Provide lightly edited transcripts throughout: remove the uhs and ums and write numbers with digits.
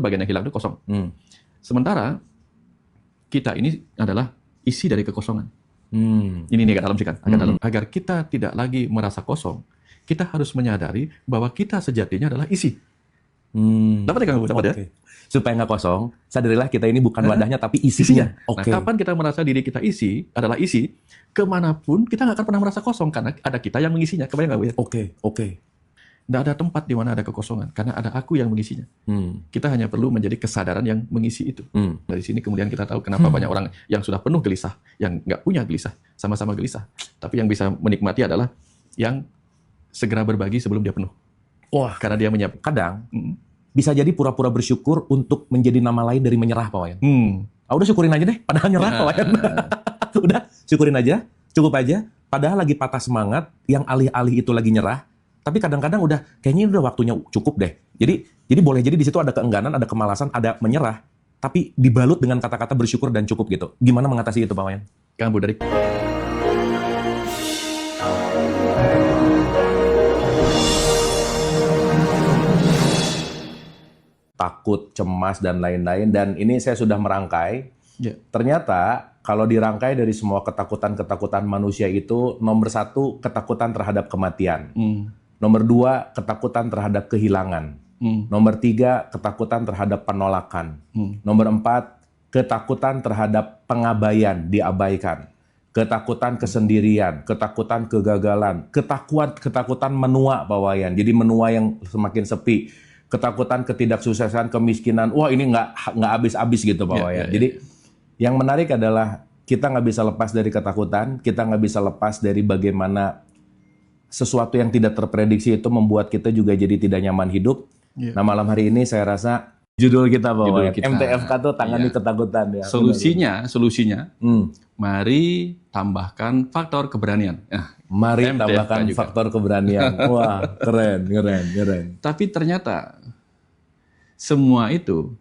bagian yang hilang itu kosong. Sementara kita ini adalah isi dari kekosongan. Ini agak dalam sih kan, agak dalam. Agar kita tidak lagi merasa kosong, kita harus menyadari bahwa kita sejatinya adalah isi. Dapat ya Kang Bu? Dapat ya? Supaya nggak kosong, sadarilah kita ini bukan wadahnya tapi isinya. Nah, kapan kita merasa diri kita adalah isi, kemanapun kita nggak akan pernah merasa kosong karena ada kita yang mengisinya. Kebayang nggak Bu ya? Oke. Nggak ada tempat di mana ada kekosongan karena ada aku yang mengisinya. Kita hanya perlu menjadi kesadaran yang mengisi itu. Dari sini kemudian kita tahu kenapa banyak orang yang sudah penuh gelisah, yang nggak punya gelisah, sama-sama gelisah. Tapi yang bisa menikmati adalah yang segera berbagi sebelum dia penuh. Wah, karena dia menyiapkan. Kadang bisa jadi pura-pura bersyukur untuk menjadi nama lain dari menyerah, Pak Wayan. Udah syukurin aja deh, padahal nyerah, Pak Wayan. Udah, syukurin aja, cukup aja. Padahal lagi patah semangat, yang alih-alih itu lagi nyerah. Tapi kadang-kadang udah, kayaknya udah waktunya cukup deh. Jadi boleh jadi di situ ada keengganan, ada kemalasan, ada menyerah. Tapi dibalut dengan kata-kata bersyukur dan cukup gitu. Gimana mengatasi itu, Pak Wayan? Kang Bu, dari takut, cemas, dan lain-lain. Dan ini saya sudah merangkai. Ternyata kalau dirangkai dari semua ketakutan-ketakutan manusia itu, nomor 1, ketakutan terhadap kematian. Nomor 2, ketakutan terhadap kehilangan. Nomor 3, ketakutan terhadap penolakan. Nomor 4, ketakutan terhadap pengabaian, diabaikan. Ketakutan kesendirian, ketakutan kegagalan, ketakutan menua, Pak Wayan. Jadi menua yang semakin sepi. Ketakutan ketidaksuksesan, kemiskinan, wah ini nggak habis-habis gitu Pak Wayan. Jadi yang menarik adalah kita nggak bisa lepas dari ketakutan, kita nggak bisa lepas dari bagaimana sesuatu yang tidak terprediksi itu membuat kita juga jadi tidak nyaman hidup. Nah malam hari ini saya rasa judul kita Pak Wayan, MTFK tuh tangani ketakutan ya. Solusinya, mari tambahkan faktor keberanian. Mari MTFK tambahkan juga. faktor keberanian. Wah, keren. Tapi ternyata semua itu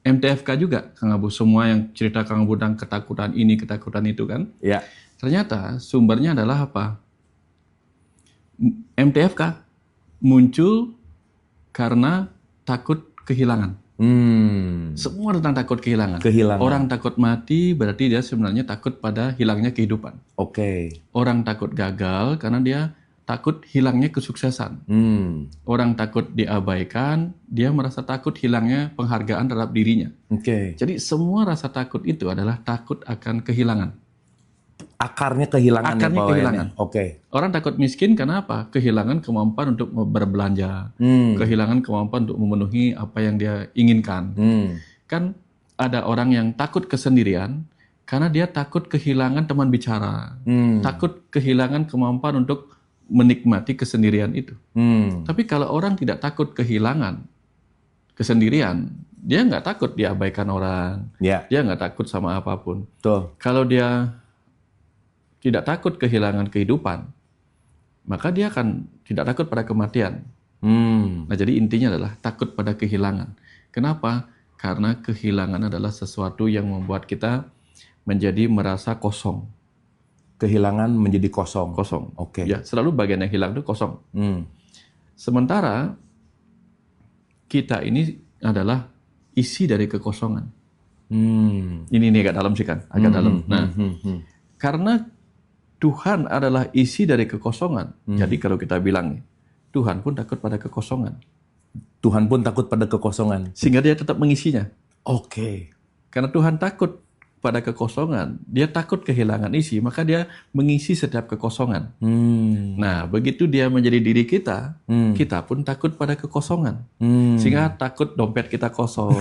MTFK juga, Kang Abu. Semua yang cerita Kang Abu tentang ketakutan ini, ketakutan itu kan. Ya. Ternyata sumbernya adalah apa? MTFK muncul karena takut kehilangan. Semua tentang takut kehilangan. Orang takut mati berarti dia sebenarnya takut pada hilangnya kehidupan. Orang takut gagal karena dia takut hilangnya kesuksesan. Orang takut diabaikan, dia merasa takut hilangnya penghargaan terhadap dirinya. Jadi semua rasa takut itu adalah takut akan kehilangan. Akarnya kehilangan. Orang takut miskin karena apa? Kehilangan kemampuan untuk berbelanja, kehilangan kemampuan untuk memenuhi apa yang dia inginkan. Kan ada orang yang takut kesendirian karena dia takut kehilangan teman bicara, takut kehilangan kemampuan untuk menikmati kesendirian itu. Tapi kalau orang tidak takut kehilangan kesendirian, dia nggak takut diabaikan orang, dia nggak takut sama apapun. Kalau dia tidak takut kehilangan kehidupan, maka dia akan tidak takut pada kematian. Nah, jadi intinya adalah takut pada kehilangan. Kenapa? Karena kehilangan adalah sesuatu yang membuat kita menjadi merasa kosong. Kehilangan menjadi kosong. Ya, selalu bagian yang hilang itu kosong. Sementara kita ini adalah isi dari kekosongan. Ini agak dalam sih kan, agak dalam. Nah, karena Tuhan adalah isi dari kekosongan. Jadi kalau kita bilang nih, Tuhan pun takut pada kekosongan. Sehingga dia tetap mengisinya. Karena Tuhan takut pada kekosongan, dia takut kehilangan isi, maka dia mengisi setiap kekosongan. Nah, begitu dia menjadi diri kita, kita pun takut pada kekosongan. Sehingga takut dompet kita kosong.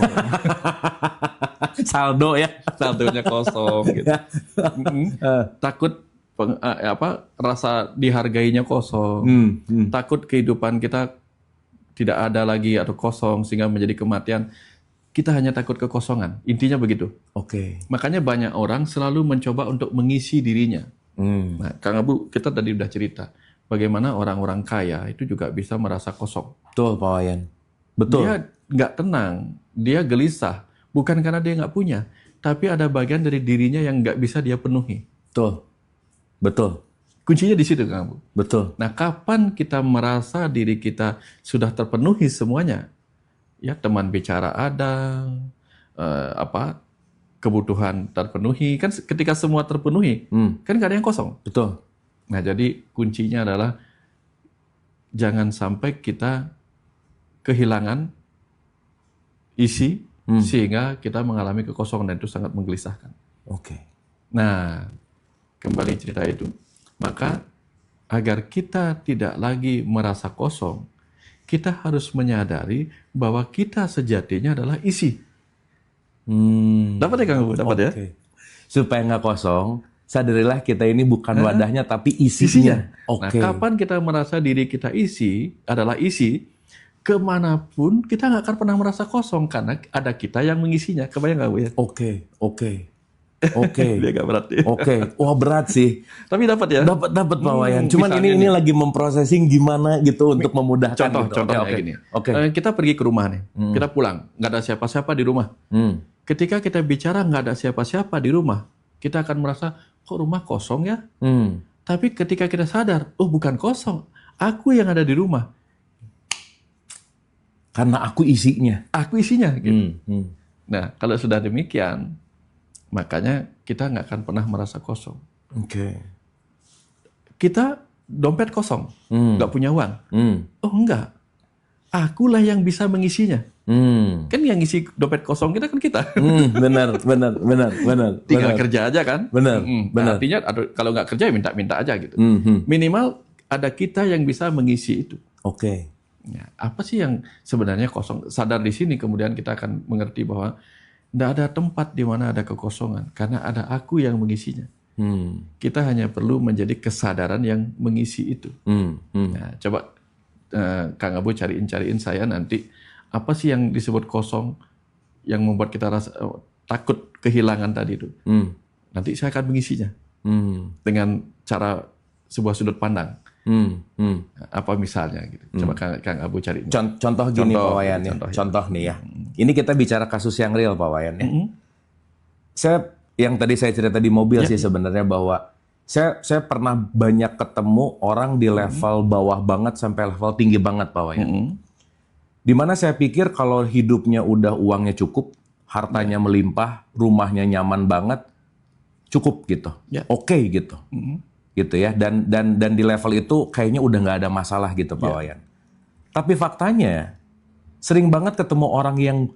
Saldonya kosong gitu. Takut rasa dihargainya kosong, takut kehidupan kita tidak ada lagi atau kosong sehingga menjadi kematian. Kita hanya takut kekosongan, intinya begitu. Makanya banyak orang selalu mencoba untuk mengisi dirinya. Nah, Kang Abu, kita tadi udah cerita bagaimana orang-orang kaya itu juga bisa merasa kosong. Betul, Pak Wayan. Dia nggak tenang, dia gelisah, bukan karena dia nggak punya, tapi ada bagian dari dirinya yang nggak bisa dia penuhi. Betul. Kuncinya di situ, Kang Abu. Betul. Nah, kapan kita merasa diri kita sudah terpenuhi semuanya, Ya, teman bicara ada, kebutuhan terpenuhi. Kan ketika semua terpenuhi, kan nggak ada yang kosong. Betul. Nah, jadi kuncinya adalah jangan sampai kita kehilangan isi sehingga kita mengalami kekosongan, dan itu sangat menggelisahkan. Oke. Nah, kembali cerita itu. Maka agar kita tidak lagi merasa kosong, kita harus menyadari bahwa kita sejatinya adalah isi. Dapat ya Kang? Dapat ya? Supaya nggak kosong, sadarilah kita ini bukan wadahnya tapi isinya. Nah, kapan kita merasa diri kita adalah isi, kemanapun kita nggak akan pernah merasa kosong karena ada kita yang mengisinya. Kebayang nggak Bu ya? Oke. Dia agak berat ya. Wah, berat sih. Tapi dapat ya? Dapat Pak Wayan. Cuman ini lagi memprosesing gimana gitu untuk memudahkan. Contohnya gini. Kita pergi ke rumah nih. Kita pulang, nggak ada siapa-siapa di rumah. Ketika kita bicara nggak ada siapa-siapa di rumah, kita akan merasa kok rumah kosong ya. Tapi ketika kita sadar, oh bukan kosong, aku yang ada di rumah. Karena aku isinya. Aku isinya. Gitu. Nah, kalau sudah demikian, makanya kita nggak akan pernah merasa kosong. Kita dompet kosong, nggak punya uang. Oh enggak, akulah yang bisa mengisinya. Kan yang ngisi dompet kosong kita kan kita. Benar. Tinggal kerja aja kan. Benar. Nah, artinya kalau nggak kerja minta aja gitu. Minimal ada kita yang bisa mengisi itu. Ya, apa sih yang sebenarnya kosong? Sadar di sini, kemudian kita akan mengerti bahwa tidak ada tempat di mana ada kekosongan, karena ada aku yang mengisinya. Kita hanya perlu menjadi kesadaran yang mengisi itu. Nah, coba Kang Abu cariin saya nanti, apa sih yang disebut kosong, yang membuat kita rasa takut kehilangan tadi itu. Nanti saya akan mengisinya dengan cara sebuah sudut pandang. Apa misalnya gitu. Coba Kang Abu cari. Contoh gini Pak Wayan ya. Contoh nih ya. Ini kita bicara kasus yang real Pak Wayan ya. Yang tadi saya cerita di mobil sih sebenarnya, bahwa saya pernah banyak ketemu orang di level bawah banget sampai level tinggi banget Pak Wayan. Dimana saya pikir kalau hidupnya udah uangnya cukup, hartanya melimpah, rumahnya nyaman banget, cukup gitu. Oke gitu. Gitu ya, dan di level itu kayaknya udah nggak ada masalah gitu Pak Wayan. Tapi faktanya sering banget ketemu orang yang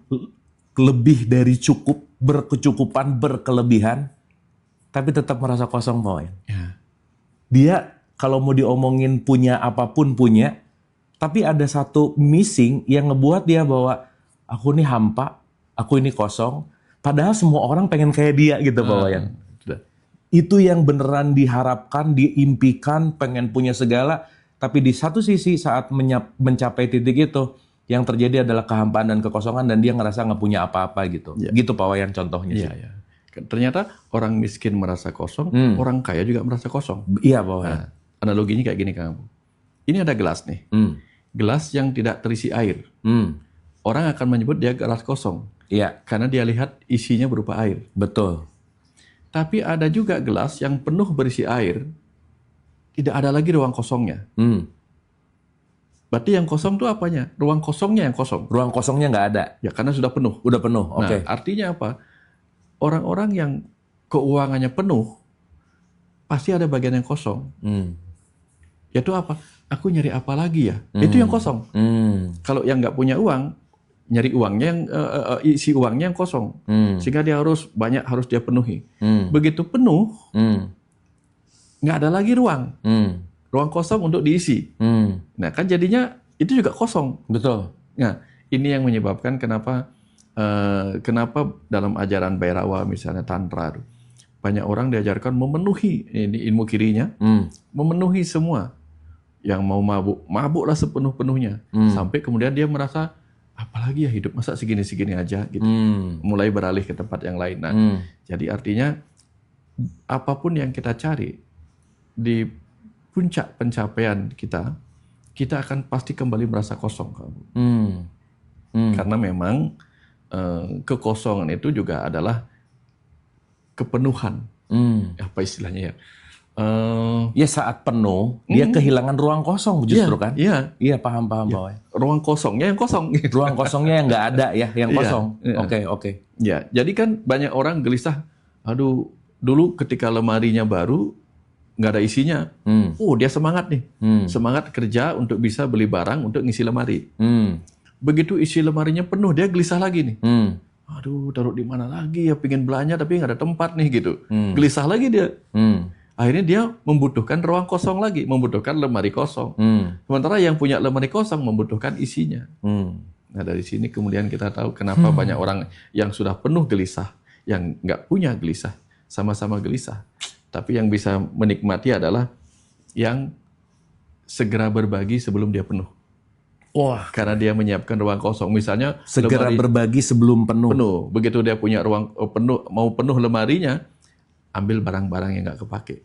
lebih dari cukup, berkecukupan, berkelebihan, tapi tetap merasa kosong Pak Wayan. Dia kalau mau diomongin punya apapun punya, tapi ada satu missing yang ngebuat dia bahwa aku ini hampa, aku ini kosong, padahal semua orang pengen kayak dia gitu Pak Wayan. Itu yang beneran diharapkan, diimpikan, pengen punya segala. Tapi di satu sisi saat mencapai titik itu, yang terjadi adalah kehampaan dan kekosongan, dan dia ngerasa nggak punya apa-apa gitu. Gitu Pak Wayan contohnya sih. Ternyata orang miskin merasa kosong, orang kaya juga merasa kosong. Iya Pak Wayan. Nah, analoginya kayak gini Kang Abu. Ini ada gelas nih. Gelas yang tidak terisi air. Orang akan menyebut dia gelas kosong. Karena dia lihat isinya berupa air. Betul. Tapi ada juga gelas yang penuh berisi air, tidak ada lagi ruang kosongnya. Berarti yang kosong itu apanya? Ruang kosongnya yang kosong. Ruang kosongnya nggak ada. Ya karena sudah penuh. Udah penuh, Nah, artinya apa? Orang-orang yang keuangannya penuh, pasti ada bagian yang kosong. Yaitu apa? Aku nyari apa lagi ya? Itu yang kosong. Kalau yang nggak punya uang, nyari uangnya yang isi uangnya yang kosong, sehingga dia harus dia penuhi. Begitu penuh, nggak ada lagi ruang kosong untuk diisi. Nah kan jadinya itu juga kosong. Betul. Nah ini yang menyebabkan kenapa dalam ajaran Bhairava misalnya tantra, banyak orang diajarkan memenuhi ini ilmu kirinya, memenuhi semua. Yang mau mabuklah sepenuh-penuhnya, sampai kemudian dia merasa apalagi ya hidup, masa segini-segini aja gitu. Mulai beralih ke tempat yang lain. Nah, jadi artinya apapun yang kita cari di puncak pencapaian kita akan pasti kembali merasa kosong. Karena memang kekosongan itu juga adalah kepenuhan. Apa istilahnya ya? Ya saat penuh, dia kehilangan ruang kosong justru kan? Iya. Iya, paham Pak Wayan. Ruang kosongnya yang kosong. Ruang kosongnya yang nggak ada ya, yang kosong. Oke. Ya, jadi kan banyak orang gelisah, aduh, dulu ketika lemarinya baru, nggak ada isinya. Dia semangat nih. Semangat kerja untuk bisa beli barang untuk ngisi lemari. Begitu isi lemarinya penuh, dia gelisah lagi nih. Aduh, taruh di mana lagi ya, pengen belanja tapi nggak ada tempat nih gitu. Gelisah lagi dia. Akhirnya dia membutuhkan ruang kosong lagi, membutuhkan lemari kosong. Sementara yang punya lemari kosong membutuhkan isinya. Nah dari sini kemudian kita tahu kenapa banyak orang yang sudah penuh gelisah, yang nggak punya gelisah, sama-sama gelisah. Tapi yang bisa menikmati adalah yang segera berbagi sebelum dia penuh. Wah, karena dia menyiapkan ruang kosong. Misalnya segera berbagi sebelum penuh. Begitu dia punya ruang penuh, mau penuh lemarinya, ambil barang-barang yang nggak kepake,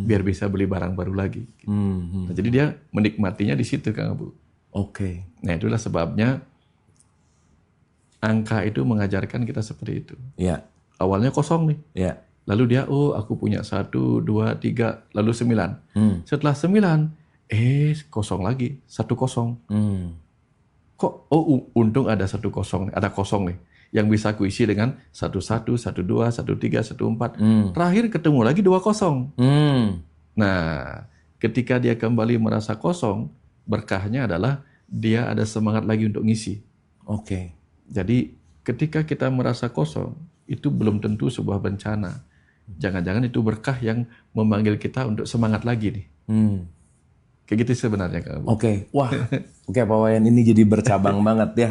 biar bisa beli barang baru lagi. Nah, jadi dia menikmatinya di situ, Kang Abu. Oke. Nah itulah sebabnya angka itu mengajarkan kita seperti itu. Ya. Awalnya kosong nih. Ya. Lalu dia, aku punya 1, 2, 3, lalu 9. Setelah 9, kosong lagi, 1 kosong. Kok, untung ada 1 kosong, ada kosong nih. Yang bisa kuisi dengan 1, 1, 1, 2, 1, 3, 1, 4. Terakhir ketemu lagi 2 kosong. Nah, ketika dia kembali merasa kosong, berkahnya adalah dia ada semangat lagi untuk ngisi. Oke. Jadi ketika kita merasa kosong, itu belum tentu sebuah bencana. Jangan-jangan itu berkah yang memanggil kita untuk semangat lagi nih. Kayak gitu sebenarnya, Kak. Oke. Wah, oke Pak Wayan, ini jadi bercabang banget ya.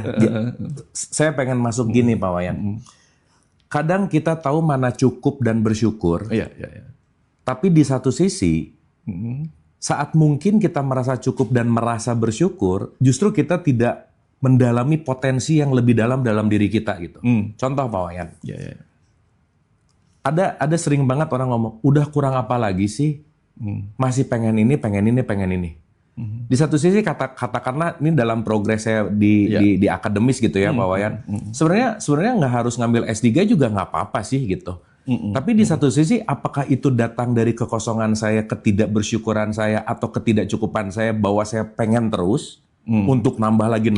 Saya pengen masuk gini Pak Wayan. Kadang kita tahu mana cukup dan bersyukur. Iya. Tapi di satu sisi, saat mungkin kita merasa cukup dan merasa bersyukur, justru kita tidak mendalami potensi yang lebih dalam diri kita gitu. Contoh Pak Wayan. Iya. Ada sering banget orang ngomong, udah kurang apa lagi sih? Masih pengen ini. Di satu sisi katakanlah ini dalam progres saya di akademis gitu ya Pak Wayan. Sebenarnya nggak harus ngambil S3 juga nggak apa-apa sih gitu. Tapi di satu sisi apakah itu datang dari kekosongan saya, ketidakbersyukuran saya atau ketidakcukupan saya bahwa saya pengen terus untuk nambah lagi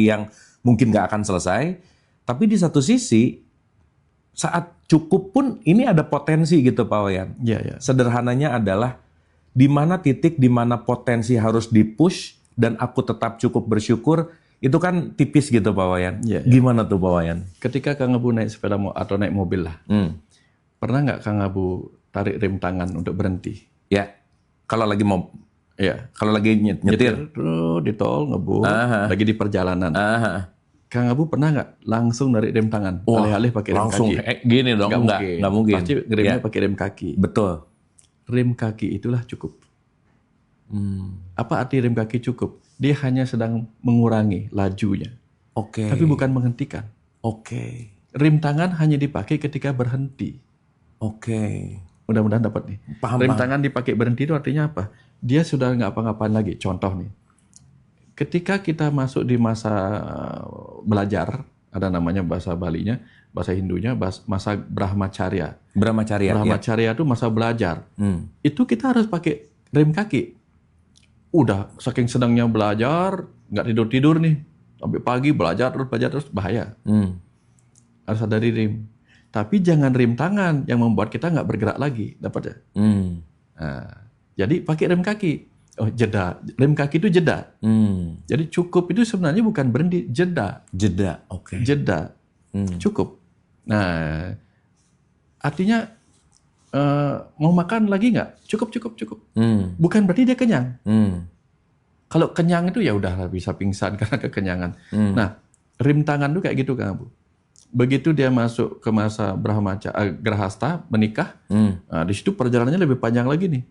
yang mungkin nggak akan selesai. Tapi di satu sisi saat cukup pun ini ada potensi gitu Pak Wayan. Iya. Sederhananya adalah di mana titik di mana potensi harus dipush dan aku tetap cukup bersyukur, itu kan tipis gitu Pak Wayan. Ya. Gimana tuh Pak Wayan? Ketika Kang Abu naik sepeda atau naik mobil lah, pernah nggak Kang Abu tarik rem tangan untuk berhenti? Ya, kalau lagi mau, ya, kalau lagi nyetir di tol ngebut, lagi di perjalanan. Kang Abu pernah nggak langsung narik rem tangan? Alih-alih pakai rem langsung kaki. Gini dong, nggak mungkin. Pasti remnya pakai rem kaki. Betul. Rem kaki itulah cukup. Apa arti rem kaki cukup? Dia hanya sedang mengurangi lajunya. Oke. Tapi bukan menghentikan. Oke. Rem tangan hanya dipakai ketika berhenti. Oke. Mudah-mudahan dapat nih. Rem tangan dipakai berhenti itu artinya apa? Dia sudah nggak apa-ngapain lagi. Contoh nih. Ketika kita masuk di masa belajar, ada namanya bahasa Balinya, bahasa Hindunya, masa Brahmacharya. Brahmacharya itu masa belajar. Itu kita harus pakai rem kaki. Udah saking senangnya belajar, nggak tidur nih. Sampai pagi belajar terus, bahaya. Harus ada rem. Tapi jangan rem tangan yang membuat kita nggak bergerak lagi. Dapat ya? Nah, jadi pakai rem kaki. Jeda. Rem kaki itu jeda. Jadi cukup itu sebenarnya bukan berhenti, jeda. Oke. Jeda. Cukup. Nah, artinya mau makan lagi nggak? Cukup. Bukan berarti dia kenyang. Kalau kenyang itu ya udah bisa pingsan karena kekenyangan. Nah, rem tangan tuh kayak gitu Kang Abu. Begitu dia masuk ke masa Grahasta, menikah, nah, di situ perjalanannya lebih panjang lagi nih.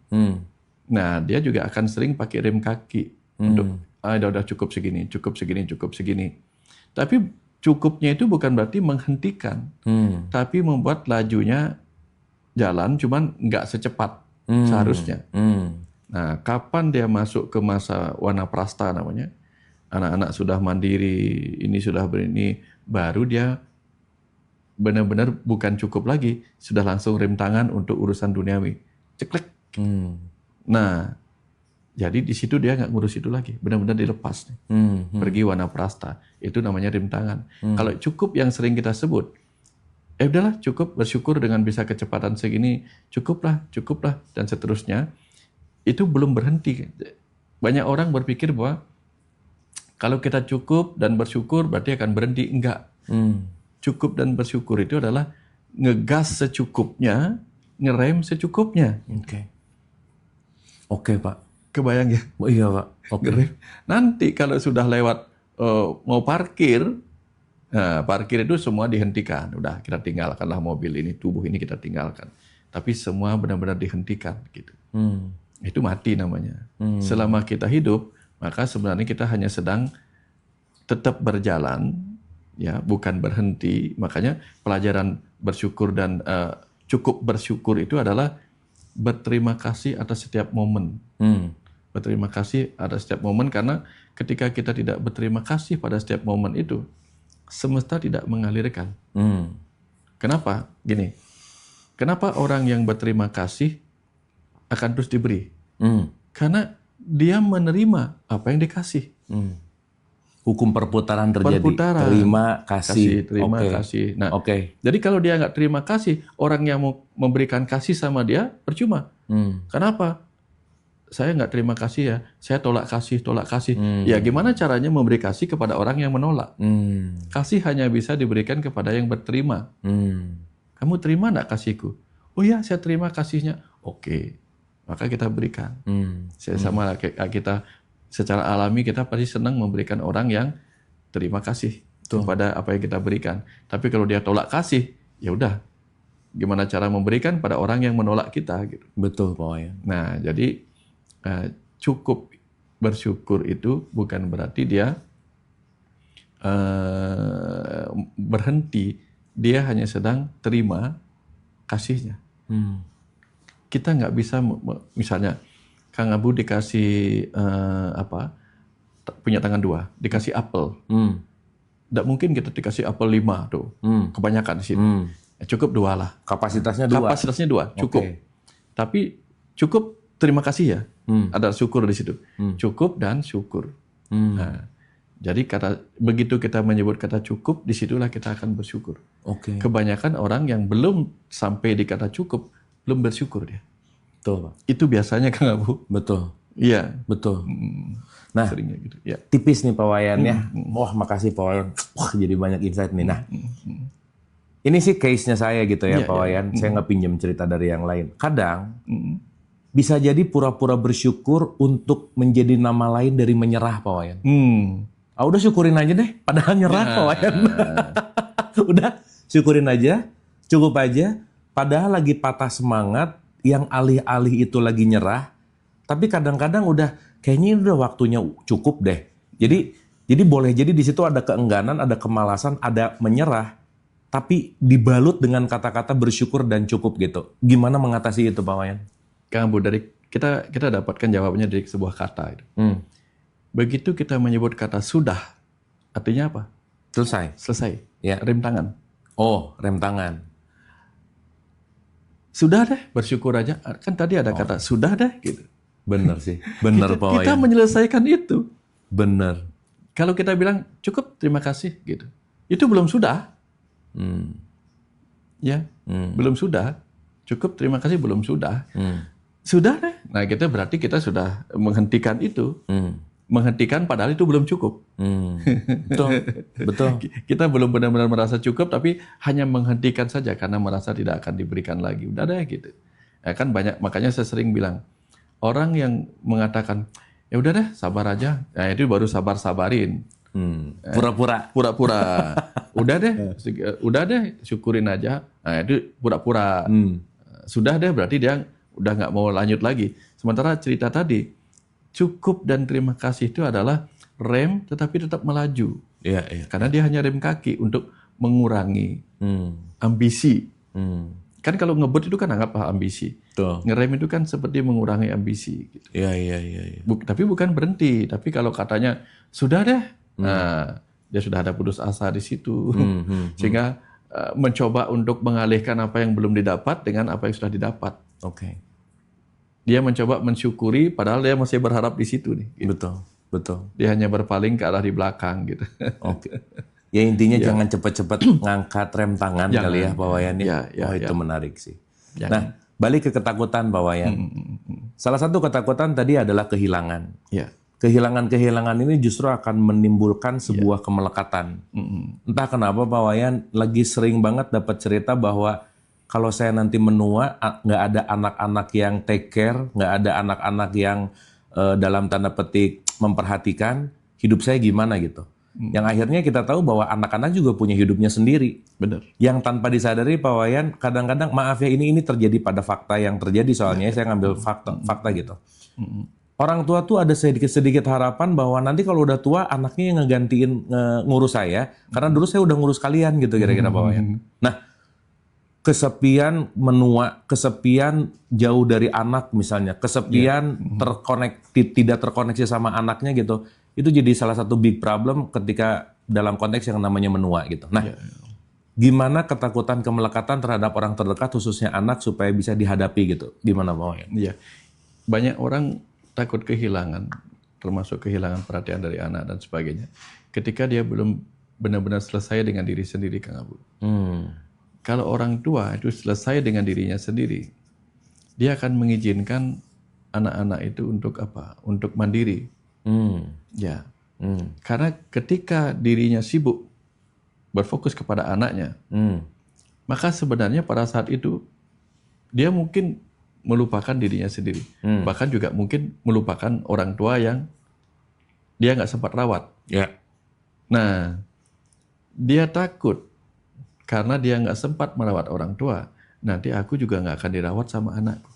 Nah, dia juga akan sering pakai rem kaki untuk udah cukup segini. Tapi cukupnya itu bukan berarti menghentikan, tapi membuat lajunya jalan, cuman nggak secepat seharusnya. Nah, kapan dia masuk ke masa wanaprasta namanya, anak-anak sudah mandiri, ini sudah berini, baru dia benar-benar bukan cukup lagi, sudah langsung rem tangan untuk urusan duniawi. ceklek. Nah, jadi di situ dia nggak ngurus itu lagi, benar-benar dilepas nih. Pergi wanaprastha, itu namanya rem tangan. Kalau cukup yang sering kita sebut, udahlah cukup, bersyukur dengan bisa kecepatan segini, cukuplah, dan seterusnya, itu belum berhenti. Banyak orang berpikir bahwa kalau kita cukup dan bersyukur berarti akan berhenti. Enggak. Cukup dan bersyukur itu adalah ngegas secukupnya, ngerem secukupnya. Oke, Pak. Kebayang ya? Oh, iya, Pak. Oke. Nanti kalau sudah lewat mau parkir, nah, parkir itu semua dihentikan. Udah, kita tinggalkanlah mobil ini, tubuh ini kita tinggalkan. Tapi semua benar-benar dihentikan gitu. Itu mati namanya. Selama kita hidup, maka sebenarnya kita hanya sedang tetap berjalan, ya, bukan berhenti. Makanya pelajaran bersyukur dan cukup bersyukur itu adalah berterima kasih atas setiap momen. Berterima kasih atas setiap momen, karena ketika kita tidak berterima kasih pada setiap momen itu, semesta tidak mengalirkan. Kenapa? Gini, kenapa orang yang berterima kasih akan terus diberi? Karena dia menerima apa yang dikasih. Hukum perputaran terjadi. Terima kasih. Terima kasih. Nah, jadi kalau dia nggak terima kasih, orang yang mau memberikan kasih sama dia percuma. Kenapa? Saya nggak terima kasih ya, saya tolak kasih. Ya gimana caranya memberi kasih kepada orang yang menolak? Kasih hanya bisa diberikan kepada yang berterima. Kamu terima nggak kasihku? Oh ya, saya terima kasihnya. Oke, maka kita berikan. Saya sama kayak kita, secara alami kita pasti senang memberikan orang yang terima kasih kepada apa yang kita berikan. Tapi kalau dia tolak kasih, ya udah, gimana cara memberikan pada orang yang menolak kita? Gitu. Betul, Pak Wayan. Nah, jadi cukup bersyukur itu bukan berarti dia berhenti, dia hanya sedang terima kasihnya. Kita nggak bisa, misalnya Kang Abu dikasih punya tangan 2, dikasih apel, nggak mungkin kita dikasih apel 5 tuh, kebanyakan di sini. Cukup 2 lah. Kapasitasnya 2, cukup. Tapi cukup terima kasih ya. Ada syukur di situ. Cukup dan syukur. Nah, jadi begitu kita menyebut kata cukup, disitulah kita akan bersyukur. Kebanyakan orang yang belum sampai di kata cukup, belum bersyukur dia. Betul, Pak. Itu biasanya Kang Abu. Betul. Iya. Betul. Nah, seringnya gitu. Ya. Tipis nih Pak Wayan ya. Wah, makasih Pak Wayan. Wah, jadi banyak insight nih. Nah, ini sih case-nya saya gitu ya, Pak Wayan. Saya nggak pinjam cerita dari yang lain. Kadang bisa jadi pura-pura bersyukur untuk menjadi nama lain dari menyerah, Pak Wayan. Udah syukurin aja deh, padahal nyerah, Pak Wayan. Udah syukurin aja, cukup aja. Padahal lagi patah semangat, yang alih-alih itu lagi nyerah. Tapi kadang-kadang udah kayaknya udah waktunya cukup deh. Jadi boleh jadi di situ ada keengganan, ada kemalasan, ada menyerah. Tapi dibalut dengan kata-kata bersyukur dan cukup gitu. Gimana mengatasi itu, Pak Wayan? Kang Abu, dari kita dapatkan jawabannya dari sebuah kata. Begitu kita menyebut kata sudah, artinya apa? Selesai. Ya. Rem tangan. Oh, rem tangan. Sudah deh, bersyukur aja. Kan tadi ada kata sudah deh, gitu. Bener sih. Bener, Pak Wayan. Kita menyelesaikan itu. Bener. Kalau kita bilang cukup, terima kasih, gitu. Itu belum sudah. Ya, belum sudah. Cukup, terima kasih, belum sudah. Sudah deh. Nah, berarti kita sudah menghentikan itu. Menghentikan padahal itu belum cukup. Betul. Kita belum benar-benar merasa cukup, tapi hanya menghentikan saja karena merasa tidak akan diberikan lagi. Udah deh gitu. Ya, kan banyak, makanya saya sering bilang, orang yang mengatakan, ya udah deh sabar aja. Nah, itu baru sabar-sabarin. Pura-pura. Udah deh syukurin aja. Nah, itu pura-pura. Sudah deh berarti dia udah nggak mau lanjut lagi. Sementara cerita tadi, cukup dan terima kasih itu adalah rem tetapi tetap melaju. Karena dia hanya rem kaki untuk mengurangi ambisi. Kan kalau ngebut itu kan anggap ambisi. Ngerem itu kan seperti mengurangi ambisi. Gitu. Tapi bukan berhenti. Tapi kalau katanya sudah deh, nah, dia sudah ada putus asa di situ. Sehingga mencoba untuk mengalihkan apa yang belum didapat dengan apa yang sudah didapat. Dia mencoba mensyukuri padahal dia masih berharap di situ nih. Gitu. Betul. Dia hanya berpaling ke arah di belakang gitu. Oke. Ya intinya jangan cepat-cepat ngangkat rem tangan kali ya Pak Wayan ya. Itu menarik sih. Jangan. Nah, balik ke ketakutan Pak Wayan. Salah satu ketakutan tadi adalah kehilangan. Ya. Kehilangan ini justru akan menimbulkan sebuah kemelekatan. Entah kenapa Pak Wayan lagi sering banget dapat cerita bahwa kalau saya nanti menua, nggak ada anak-anak yang take care, nggak ada anak-anak yang dalam tanda petik memperhatikan hidup saya gimana gitu. Yang akhirnya kita tahu bahwa anak-anak juga punya hidupnya sendiri. Benar. Yang tanpa disadari Pak Wayan, kadang-kadang maaf ya ini terjadi pada fakta yang terjadi soalnya saya ngambil fakta gitu. Orang tua tuh ada sedikit harapan bahwa nanti kalau udah tua anaknya yang ngegantiin ngurus saya, karena dulu saya udah ngurus kalian gitu kira-kira Pak Wayan. Nah, kesepian menua, kesepian jauh dari anak misalnya, kesepian tidak terkoneksi sama anaknya gitu, itu jadi salah satu big problem ketika dalam konteks yang namanya menua gitu. Nah, gimana ketakutan kemelekatan terhadap orang terdekat khususnya anak supaya bisa dihadapi gitu? Gimana Pak Wayan? Iya, banyak orang takut kehilangan, termasuk kehilangan perhatian dari anak dan sebagainya, ketika dia belum benar-benar selesai dengan diri sendiri, Kang Abu. Kalau orang tua itu selesai dengan dirinya sendiri, dia akan mengizinkan anak-anak itu untuk apa? Untuk mandiri. Ya. Karena ketika dirinya sibuk berfokus kepada anaknya, maka sebenarnya pada saat itu dia mungkin melupakan dirinya sendiri. Bahkan juga mungkin melupakan orang tua yang dia nggak sempat rawat. Nah, dia takut karena dia nggak sempat merawat orang tua, nanti aku juga nggak akan dirawat sama anakku.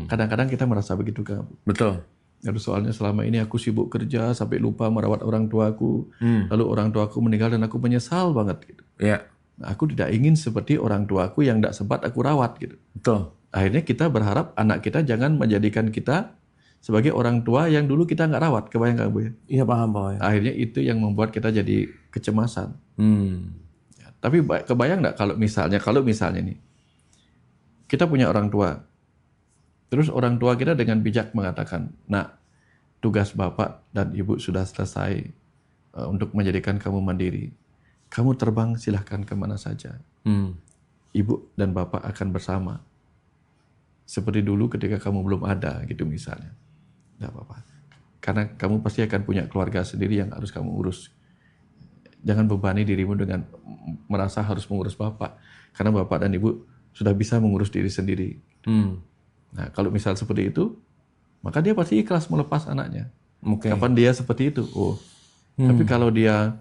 Kadang-kadang kita merasa begitu, Kang. Betul. Lalu soalnya selama ini aku sibuk kerja sampai lupa merawat orang tuaku, lalu orang tuaku meninggal dan aku menyesal banget gitu. Nah, aku tidak ingin seperti orang tuaku yang tidak sempat aku rawat gitu. Betul. Akhirnya kita berharap anak kita jangan menjadikan kita sebagai orang tua yang dulu kita nggak rawat. Kebayang nggak Bu? Iya paham Pak. Akhirnya itu yang membuat kita jadi kecemasan. Tapi kebayang nggak kalau misalnya nih, kita punya orang tua, terus orang tua kita dengan bijak mengatakan, nah tugas bapak dan ibu sudah selesai untuk menjadikan kamu mandiri, kamu terbang silahkan kemana saja, ibu dan bapak akan bersama, seperti dulu ketika kamu belum ada gitu misalnya, nggak apa-apa, karena kamu pasti akan punya keluarga sendiri yang harus kamu urus. Jangan bebani dirimu dengan merasa harus mengurus bapak. Karena bapak dan ibu sudah bisa mengurus diri sendiri. Nah, kalau misal seperti itu, maka dia pasti ikhlas melepas anaknya. Kapan dia seperti itu? Tapi kalau dia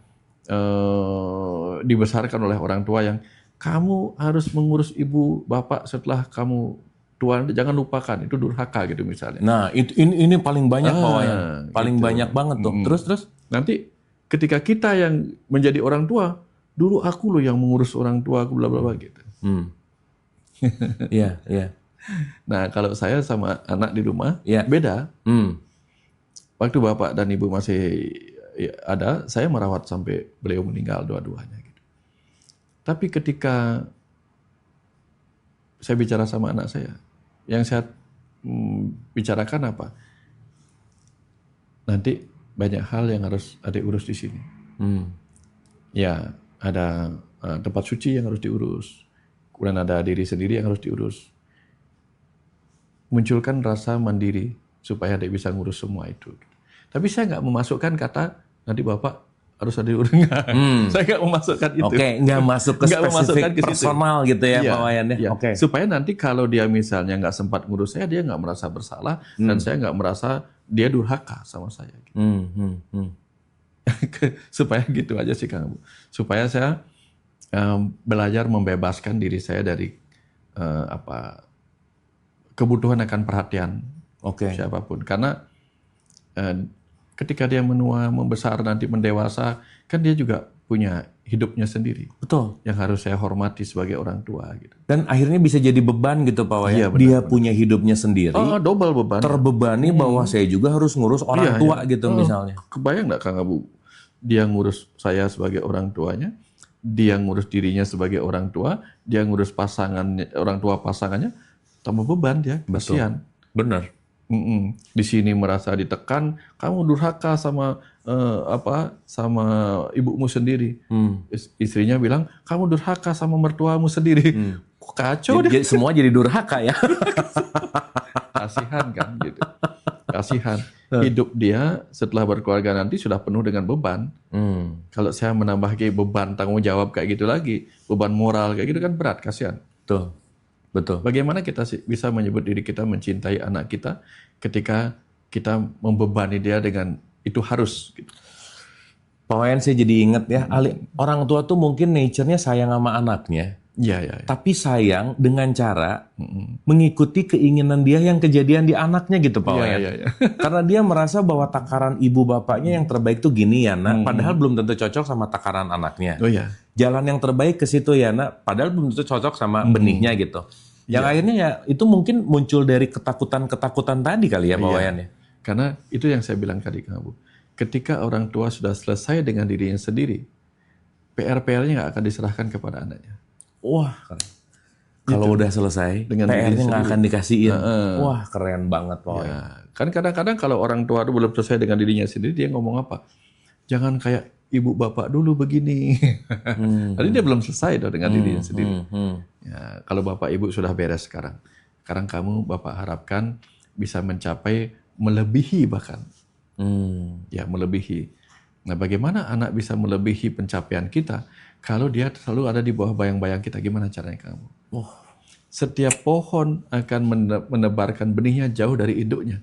dibesarkan oleh orang tua yang kamu harus mengurus ibu bapak setelah kamu tua, jangan lupakan, itu durhaka gitu misalnya. Nah, ini paling banyak Pak Wayan. Paling banyak banget tuh. Terus nanti ketika kita yang menjadi orang tua, dulu aku loh yang mengurus orang tua aku bla bla bla gitu. Iya. Nah, kalau saya sama anak di rumah beda. Waktu bapak dan ibu masih ada, saya merawat sampai beliau meninggal dua-duanya gitu. Tapi ketika saya bicara sama anak saya, yang saya bicarakan apa? Nanti banyak hal yang harus adik urus di sini. Ya, ada tempat suci yang harus diurus. Kemudian ada diri sendiri yang harus diurus. Munculkan rasa mandiri supaya adik bisa ngurus semua itu. Tapi saya nggak memasukkan kata nanti bapak harus ada diurus. Saya nggak memasukkan itu. Nggak masuk ke spesifik personal gitu ya Pak Wayan ya. Supaya nanti kalau dia misalnya nggak sempat ngurus saya, dia nggak merasa bersalah dan saya nggak merasa dia durhaka sama saya. Supaya gitu aja sih Kang. Supaya saya belajar membebaskan diri saya dari kebutuhan akan perhatian siapapun. Karena ketika dia menua, membesar, nanti mendewasa, kan dia juga punya hidupnya sendiri. Betul. Yang harus saya hormati sebagai orang tua. Gitu. Dan akhirnya bisa jadi beban gitu Pak Wayan. Dia punya hidupnya sendiri. Double beban. Terbebani bahwa saya juga harus ngurus orang tua gitu misalnya. Kebayang nggak Kang Abu? Dia ngurus saya sebagai orang tuanya, dia ngurus dirinya sebagai orang tua, dia ngurus orang tua pasangannya, tambah beban dia, kasihan. Benar. Di sini merasa ditekan, kamu durhaka sama sama ibumu sendiri. Istrinya bilang, kamu durhaka sama mertuamu sendiri. Kok kacau Jadi semua jadi durhaka ya. Kasihan kan gitu. Kasihan. Hidup dia setelah berkeluarga nanti sudah penuh dengan beban. Kalau saya menambah beban tanggung jawab kayak gitu lagi, beban moral kayak gitu kan berat, kasihan. Betul. Bagaimana kita bisa menyebut diri kita mencintai anak kita ketika kita membebani dia dengan itu harus gitu. Pak Wayan, saya jadi ingat ya, orang tua tuh mungkin nature-nya sayang sama anaknya. Iya. Tapi sayang dengan cara mengikuti keinginan dia yang kejadian di anaknya gitu Pak Wayan. Iya. Karena dia merasa bahwa takaran ibu bapaknya yang terbaik tuh gini ya nak, padahal belum tentu cocok sama takaran anaknya. Oh iya. Jalan yang terbaik ke situ ya nak, padahal belum tentu cocok sama benihnya gitu. Yang akhirnya ya itu mungkin muncul dari ketakutan-ketakutan tadi kali ya Pak Wayan ya. Karena itu yang saya bilang tadi Kang Abu. Ketika orang tua sudah selesai dengan dirinya sendiri, PR-nya nggak akan diserahkan kepada anaknya. Wah, keren. Kalau udah selesai, PR-nya nggak akan dikasihin. Wah, keren banget Pak Wayan. Kan kadang-kadang kalau orang tua itu belum selesai dengan dirinya sendiri, dia ngomong apa? Jangan kayak ibu bapak dulu begini. Tadi dia belum selesai dengan dirinya sendiri. Ya, kalau bapak ibu sudah beres sekarang. Sekarang kamu bapak harapkan bisa mencapai melebihi bahkan. Ya, melebihi. Nah, bagaimana anak bisa melebihi pencapaian kita kalau dia selalu ada di bawah bayang-bayang kita? Gimana caranya kamu? Setiap pohon akan menebarkan benihnya jauh dari induknya.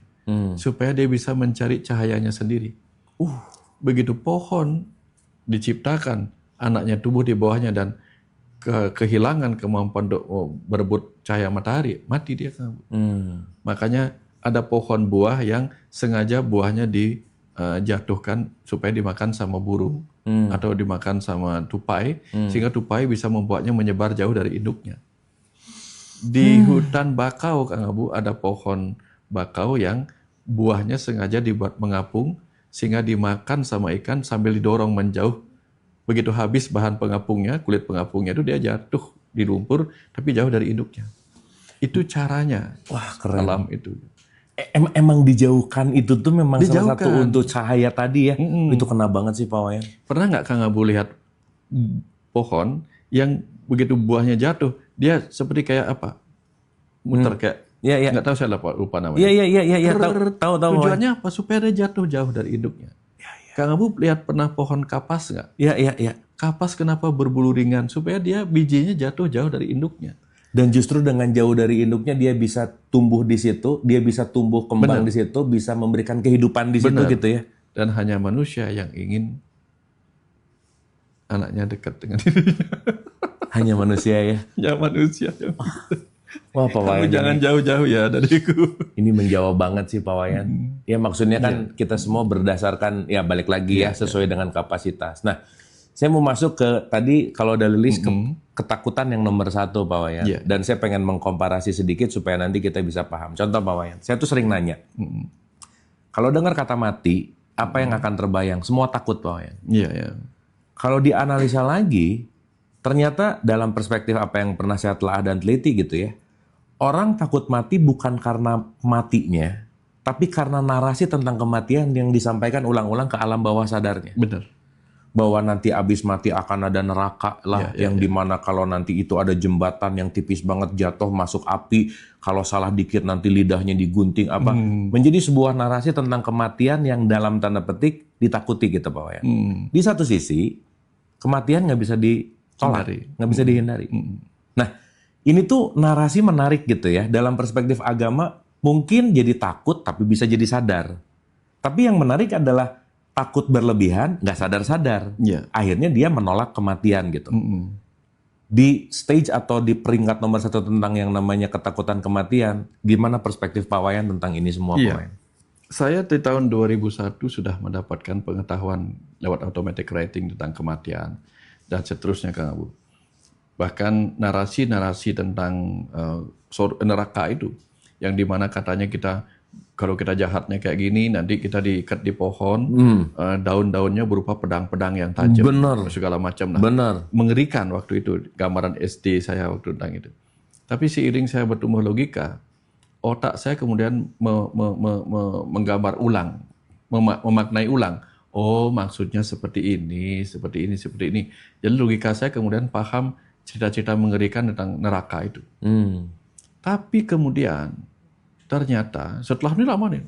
Supaya dia bisa mencari cahayanya sendiri. Begitu pohon diciptakan, anaknya tumbuh di bawahnya dan kehilangan kemampuan untuk berebut cahaya matahari, mati dia. Makanya ada pohon buah yang sengaja buahnya dijatuhkan supaya dimakan sama burung atau dimakan sama tupai, sehingga tupai bisa membuatnya menyebar jauh dari induknya. Di hutan bakau, Kang Abu, ada pohon bakau yang buahnya sengaja dibuat mengapung sehingga dimakan sama ikan sambil didorong menjauh. Begitu habis bahan pengapungnya, kulit pengapungnya itu dia jatuh di lumpur tapi jauh dari induknya. Itu caranya. Wah, keren. Alam itu. Emang dijauhkan itu tuh memang salah satu Dijauhkan. untuk cahaya tadi ya. Itu kena banget sih Pak Wayan. Pernah nggak Kang Abu lihat pohon yang begitu buahnya jatuh, dia seperti kayak apa? Muter kayak, nggak tahu saya lupa namanya. Iya, tahu. Tujuannya apa? Supaya dia jatuh jauh dari induknya. Kang Abu lihat pernah pohon kapas nggak? Iya. Kapas kenapa berbulu ringan? Supaya dia bijinya jatuh jauh dari induknya. Dan justru dengan jauh dari induknya dia bisa tumbuh di situ, dia bisa tumbuh kembang di situ, bisa memberikan kehidupan di situ gitu ya. Dan hanya manusia yang ingin anaknya dekat dengan dirinya. Hanya manusia ya. Ya manusia. Wah Pak Wayan, jangan jauh-jauh ya dariku. Ini menjawab banget sih Pak Wayan. Ya maksudnya kan kita semua berdasarkan ya balik lagi sesuai dengan kapasitas. Nah, saya mau masuk ke tadi kalau dari list ketakutan yang nomor 1 Pak Wayan. Dan saya pengen mengkomparasi sedikit supaya nanti kita bisa paham. Contoh Pak Wayan, saya tuh sering nanya. Kalau dengar kata mati, apa yang akan terbayang? Semua takut Pak Wayan. Iya. Kalau dianalisa lagi, ternyata dalam perspektif apa yang pernah saya telah dan teliti gitu ya. Orang takut mati bukan karena matinya, tapi karena narasi tentang kematian yang disampaikan ulang-ulang ke alam bawah sadarnya. Benar. Bahwa nanti abis mati akan ada neraka lah, yang dimana kalau nanti itu ada jembatan yang tipis banget jatuh masuk api, kalau salah dikit nanti lidahnya digunting apa. Menjadi sebuah narasi tentang kematian yang dalam tanda petik ditakuti gitu Pak Wayan. Di satu sisi, kematian nggak bisa ditolak, nggak bisa dihindari. Nah, ini tuh narasi menarik gitu ya. Dalam perspektif agama mungkin jadi takut tapi bisa jadi sadar. Tapi yang menarik adalah takut berlebihan, nggak sadar-sadar. Akhirnya dia menolak kematian gitu. Di stage atau di peringkat nomor 1 tentang yang namanya ketakutan kematian, gimana perspektif Pak Wayan tentang ini semua Pak Wayan? Saya di tahun 2001 sudah mendapatkan pengetahuan lewat automatic writing tentang kematian dan seterusnya Kang Abu. Bahkan narasi-narasi tentang neraka itu, yang dimana katanya kita kalau kita jahatnya kayak gini, nanti kita diikat di pohon, daun-daunnya berupa pedang-pedang yang tajam, segala macam. Mengerikan waktu itu gambaran SD saya waktu tentang itu. Tapi seiring saya bertumbuh logika, otak saya kemudian menggambar ulang, memaknai ulang. Oh, maksudnya seperti ini, seperti ini, seperti ini. Jadi logika saya kemudian paham cerita-cerita mengerikan tentang neraka itu. Tapi kemudian ternyata setelah ini lama nih,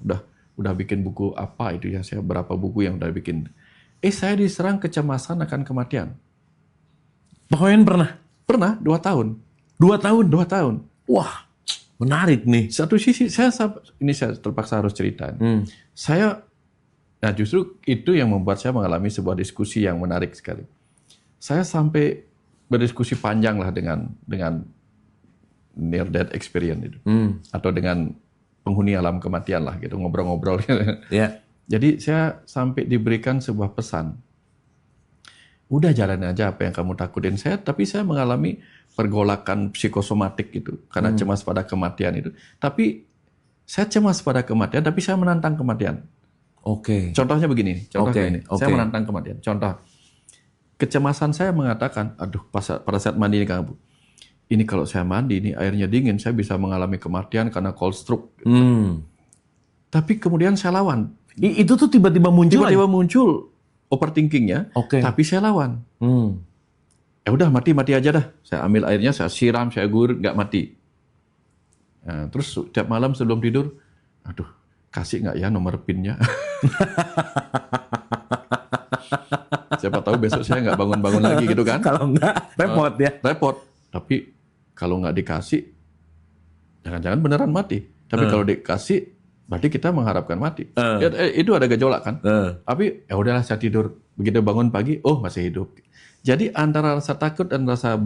udah bikin buku apa itu ya, saya berapa buku yang udah bikin. Saya diserang kecemasan akan kematian. Pak Wayan pernah? Pernah, 2 tahun. 2 tahun? 2 tahun. Wah, menarik nih. Satu sisi, saya terpaksa harus cerita. Nah justru itu yang membuat saya mengalami sebuah diskusi yang menarik sekali. Saya sampai berdiskusi panjang lah dengan near death experience itu. Atau dengan penghuni alam kematian lah gitu, ngobrol-ngobrol. Yeah. Jadi saya sampai diberikan sebuah pesan. Udah jalan aja apa yang kamu takutin. Tapi saya mengalami pergolakan psikosomatik gitu. Karena cemas pada kematian itu. Tapi saya cemas pada kematian, tapi saya menantang kematian. Oke. Contohnya begini. Saya menantang kematian. Contoh. Kecemasan saya mengatakan, aduh pada saat mandi ini Kang Abu. Ini kalau saya mandi, ini airnya dingin, saya bisa mengalami kematian karena cold stroke. Tapi kemudian saya lawan. Itu tuh tiba-tiba muncul? Tiba-tiba muncul overthinkingnya, tapi saya lawan. Ya udah mati aja dah. Saya ambil airnya, saya siram, saya gurut, nggak mati. Nah, terus tiap malam sebelum tidur, aduh kasih nggak ya nomor PIN-nya? Siapa tahu besok saya nggak bangun-bangun lagi gitu kan? Kalau nggak repot ya. Repot. Tapi kalau nggak dikasih, jangan-jangan beneran mati. Tapi kalau dikasih, berarti kita mengharapkan mati. Itu ada gejolak kan? Tapi ya udahlah saya tidur. Begitu bangun pagi, oh masih hidup. Jadi antara rasa takut dan rasa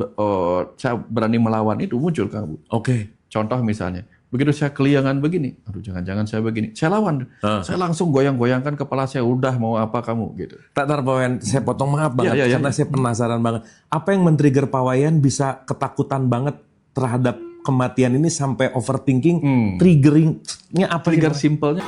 saya berani melawan itu muncul Kang Bu. Oke. Contoh misalnya, begitu saya keliangan begini, aduh jangan-jangan saya begini. Saya lawan. Saya langsung goyang-goyangkan kepala saya, udah mau apa kamu gitu. Pak Wayan, saya potong maaf banget karena saya penasaran banget. Apa yang men-trigger Pak Wayan bisa ketakutan banget terhadap kematian ini sampai overthinking? Triggeringnya apa? Trigger simpelnya.